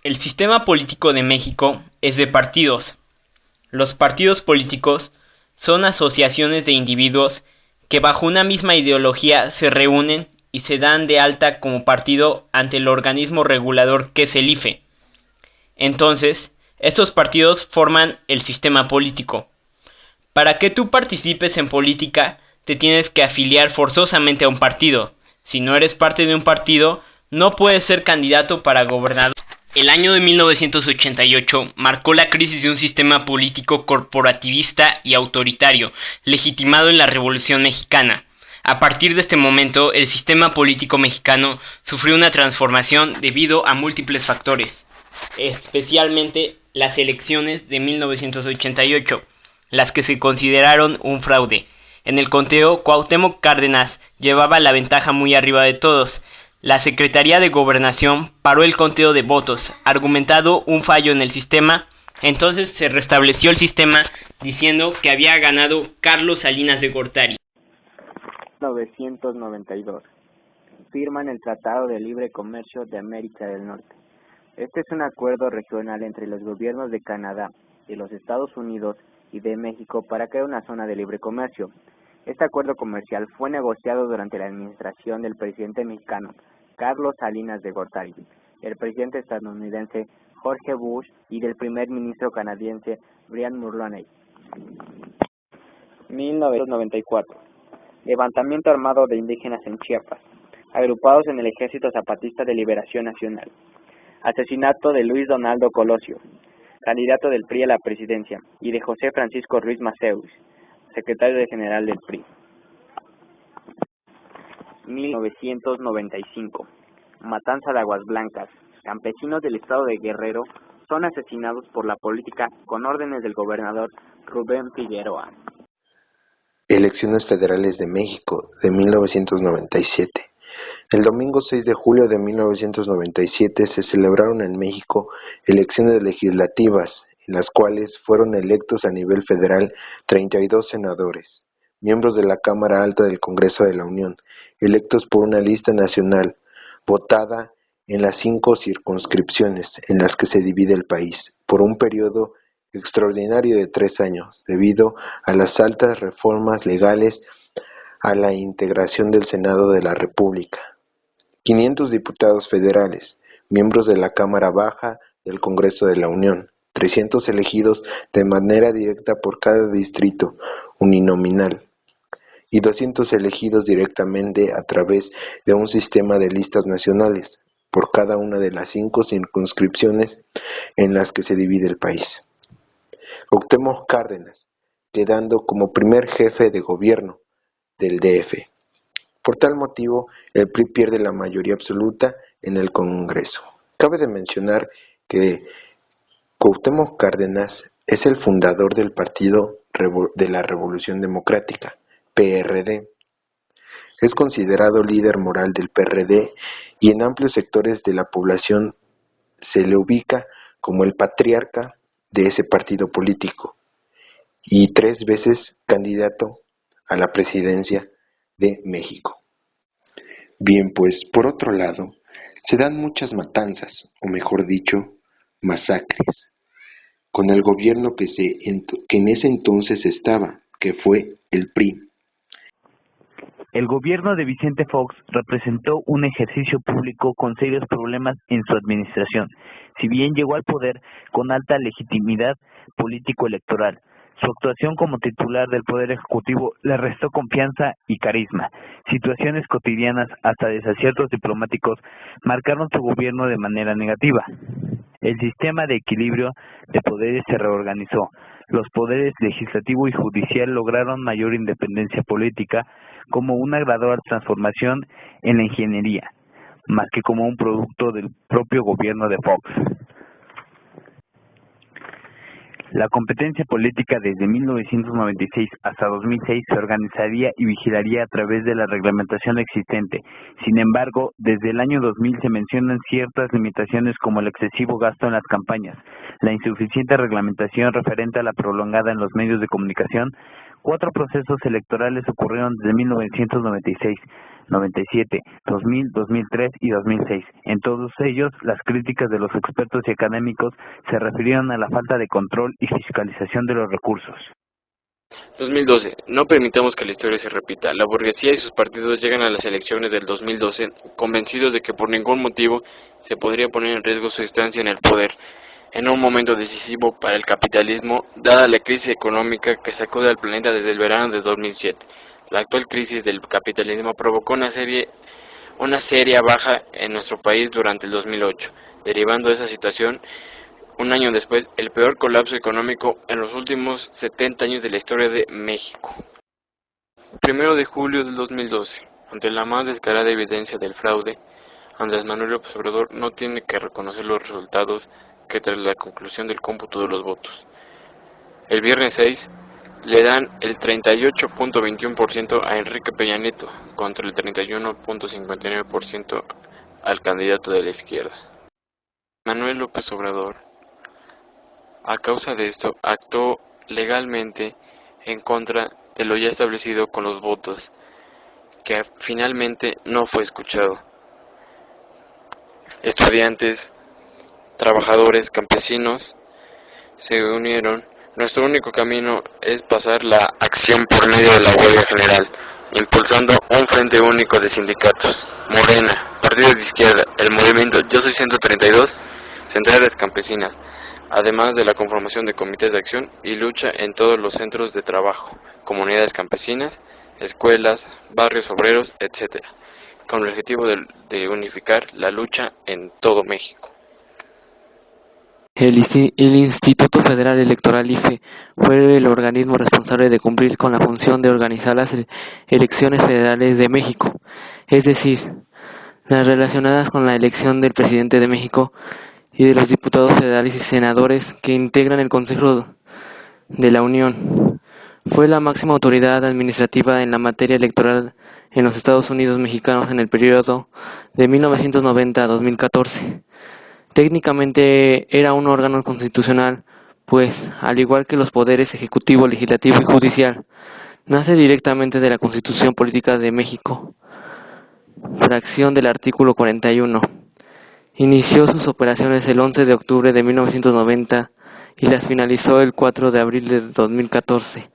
El sistema político de México es de partidos. Los partidos políticos son asociaciones de individuos que bajo una misma ideología se reúnen y se dan de alta como partido ante el organismo regulador que es el IFE. Entonces, estos partidos forman el sistema político. Para que tú participes en política, te tienes que afiliar forzosamente a un partido. Si no eres parte de un partido, no puedes ser candidato para gobernador. El año de 1988 marcó la crisis de un sistema político corporativista y autoritario, legitimado en la Revolución Mexicana. A partir de este momento, el sistema político mexicano sufrió una transformación debido a múltiples factores, especialmente las elecciones de 1988, las que se consideraron un fraude. En el conteo, Cuauhtémoc Cárdenas llevaba la ventaja muy arriba de todos. La Secretaría de Gobernación paró el conteo de votos, argumentado un fallo en el sistema. Entonces se restableció el sistema diciendo que había ganado Carlos Salinas de Gortari. 1992. Firman el Tratado de Libre Comercio de América del Norte. Este es un acuerdo regional entre los gobiernos de Canadá, de los Estados Unidos y de México para crear una zona de libre comercio. Este acuerdo comercial fue negociado durante la administración del presidente mexicano Carlos Salinas de Gortari, del presidente estadounidense George Bush y del primer ministro canadiense Brian Mulroney. 1994. Levantamiento armado de indígenas en Chiapas, agrupados en el Ejército Zapatista de Liberación Nacional. Asesinato de Luis Donaldo Colosio, candidato del PRI a la presidencia, y de José Francisco Ruiz Maceus, secretario general del PRI. 1995. Matanza de Aguas Blancas. Campesinos del estado de Guerrero son asesinados por la política con órdenes del gobernador Rubén Figueroa. Elecciones Federales de México de 1997. El domingo 6 de julio de 1997 se celebraron en México elecciones legislativas, en las cuales fueron electos a nivel federal 32 senadores, miembros de la Cámara Alta del Congreso de la Unión, electos por una lista nacional, votada en las 5 circunscripciones en las que se divide el país, por un periodo extraordinario de 3 años, debido a las altas reformas legales a la integración del Senado de la República. 500 diputados federales, miembros de la Cámara Baja del Congreso de la Unión, 300 elegidos de manera directa por cada distrito uninominal y 200 elegidos directamente a través de un sistema de listas nacionales por cada una de las 5 circunscripciones en las que se divide el país. Cuauhtémoc Cárdenas, quedando como primer jefe de gobierno del DF. Por tal motivo, el PRI pierde la mayoría absoluta en el Congreso. Cabe de mencionar que Cuauhtémoc Cárdenas es el fundador del Partido de la Revolución Democrática, PRD. Es considerado líder moral del PRD y en amplios sectores de la población se le ubica como el patriarca de ese partido político y 3 veces candidato a la presidencia de México. Bien, pues por otro lado, se dan muchas matanzas, o mejor dicho, masacres, con el gobierno que en ese entonces estaba, que fue el PRI. El gobierno de Vicente Fox representó un ejercicio público con serios problemas en su administración, si bien llegó al poder con alta legitimidad político-electoral. Su actuación como titular del Poder Ejecutivo le restó confianza y carisma. Situaciones cotidianas, hasta desaciertos diplomáticos, marcaron su gobierno de manera negativa. El sistema de equilibrio de poderes se reorganizó. Los poderes legislativo y judicial lograron mayor independencia política como una gradual transformación en la ingeniería, más que como un producto del propio gobierno de Fox. La competencia política desde 1996 hasta 2006 se organizaría y vigilaría a través de la reglamentación existente. Sin embargo, desde el año 2000 se mencionan ciertas limitaciones como el excesivo gasto en las campañas, la insuficiente reglamentación referente a la prolongada en los medios de comunicación, 4 procesos electorales ocurrieron desde 1996, 97, 2000, 2003 y 2006. En todos ellos, las críticas de los expertos y académicos se refirieron a la falta de control y fiscalización de los recursos. 2012. No permitamos que la historia se repita. La burguesía y sus partidos llegan a las elecciones del 2012 convencidos de que por ningún motivo se podría poner en riesgo su estancia en el poder, en un momento decisivo para el capitalismo, dada la crisis económica que sacude al planeta desde el verano de 2007. La actual crisis del capitalismo provocó una seria baja en nuestro país durante el 2008, derivando de esa situación, un año después, el peor colapso económico en los últimos 70 años de la historia de México. 1 de julio del 2012. Ante la más descarada evidencia del fraude, Andrés Manuel López Obrador no tiene que reconocer los resultados que tras la conclusión del cómputo de los votos. El viernes 6 le dan el 38.21% a Enrique Peña Nieto contra el 31.59% al candidato de la izquierda. Manuel López Obrador, a causa de esto, actuó legalmente en contra de lo ya establecido con los votos, que finalmente no fue escuchado. Estudiantes, trabajadores, campesinos se unieron. Nuestro único camino es pasar la acción por medio de la huelga general, impulsando un frente único de sindicatos, Morena, partidos de izquierda, el movimiento Yo Soy 132, centrales campesinas, además de la conformación de comités de acción y lucha en todos los centros de trabajo, comunidades campesinas, escuelas, barrios obreros, etc., con el objetivo de unificar la lucha en todo México. El Instituto Federal Electoral IFE fue el organismo responsable de cumplir con la función de organizar las elecciones federales de México, es decir, las relacionadas con la elección del presidente de México y de los diputados federales y senadores que integran el Consejo de la Unión. Fue la máxima autoridad administrativa en la materia electoral en los Estados Unidos mexicanos en el periodo de 1990 a 2014. Técnicamente era un órgano constitucional, pues, al igual que los poderes ejecutivo, legislativo y judicial, nace directamente de la Constitución Política de México, fracción del artículo 41. Inició sus operaciones el 11 de octubre de 1990 y las finalizó el 4 de abril de 2014.